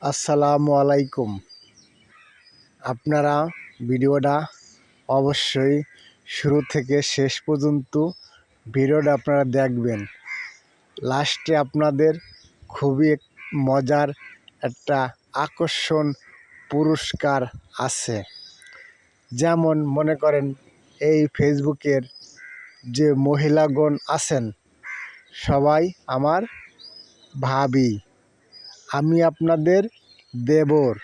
আসসালামু আলাইকুম। আপনারা ভিডিওটা অবশ্যই শুরু থেকে শেষ পর্যন্ত ভিডিওটা আপনারা দেখবেন। লাস্টে আপনাদের খুবই মজার একটা আকর্ষণ পুরস্কার আছে। যেমন মনে করেন এই ফেসবুকের যে মহিলাগণ আছেন সবাই আমার ভাবি, আমি আপনাদের দেবর।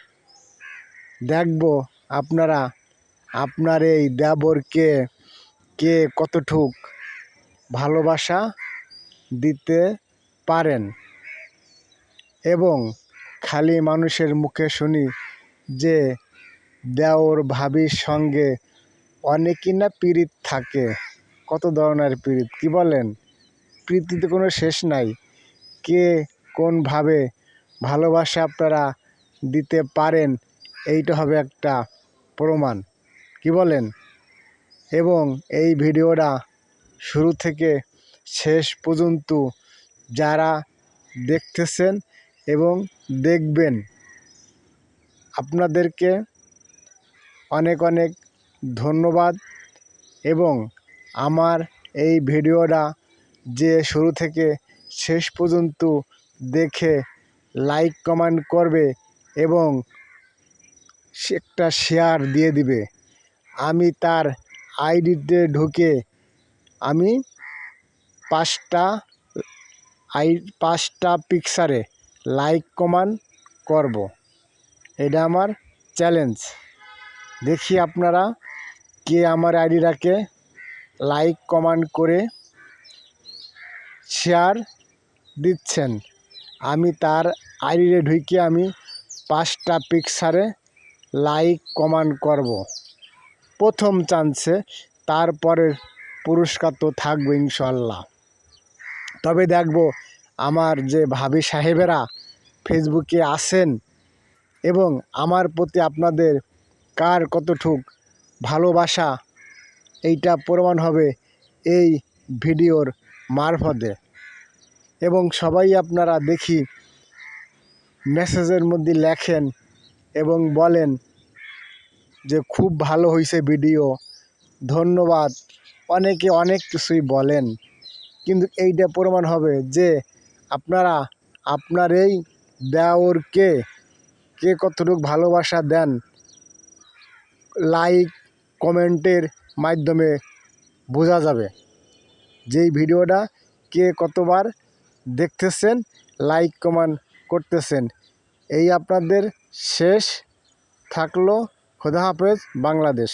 দেখব আপনারা আপনার এই দেবরকে কে কতটুক ভালোবাসা দিতে পারেন। এবং খালি মানুষের মুখে শুনি যে দেওর ভাবির সঙ্গে অনেকই না পীড়িত থাকে। কত ধরনের পীড়িত, কি বলেন? পীড়িতিতে কোনো শেষ নাই। কে কোনভাবে ভালোবাসা আপনারা দিতে পারেন এইটা হবে একটা প্রমাণ, কি বলেন? এবং এই ভিডিওটা শুরু থেকে শেষ পর্যন্ত যারা দেখতেছেন এবং দেখবেন আপনাদেরকে অনেক অনেক ধন্যবাদ। এবং আমার এই ভিডিওটা যে শুরু থেকে শেষ পর্যন্ত দেখে লাইক কমেন্ট করবে এবং একটা শেয়ার দিয়ে দিবে, আমি তার আইডিতে ঢুকে আমি পাঁচটা পিকচারে লাইক কমেন্ট করব। এটা আমার চ্যালেঞ্জ। দেখি আপনারা কে আমার আইডিটাকে লাইক কমেন্ট করে শেয়ার দিচ্ছেন। আমি তার আইডিতে ঢুকে আমি 5টা পিকচারে লাইক কমেন্ট করব প্রথম চান্সে। তারপরের পুরস্কার তো থাকবে ইনশাল্লাহ। তবে দেখব আমার যে ভাবি সাহেবেরা ফেসবুকে আছেন এবং আমার প্রতি আপনাদের কার কতটুক ভালোবাসা এইটা প্রমাণ হবে এই ভিডিওর মারফতে। এবং সবাই আপনারা দেখি মেসেজের মধ্যে লেখেন এবং বলেন যে খুব ভালো হয়েছে ভিডিও, ধন্যবাদ। অনেকে অনেক কিছুই বলেন, কিন্তু এইটা প্রমাণ হবে যে আপনারা আপনার এই দেওরকে কে কতটুকু ভালোবাসা দেন লাইক কমেন্টের মাধ্যমে বোঝা যাবে। যেই ভিডিওটা কে কতবার দেখতেছেন, লাইক কমেন্ট করতেছেন। এই আপনাদের শেষ থাকলো। খোদা হাফেজ, বাংলাদেশ।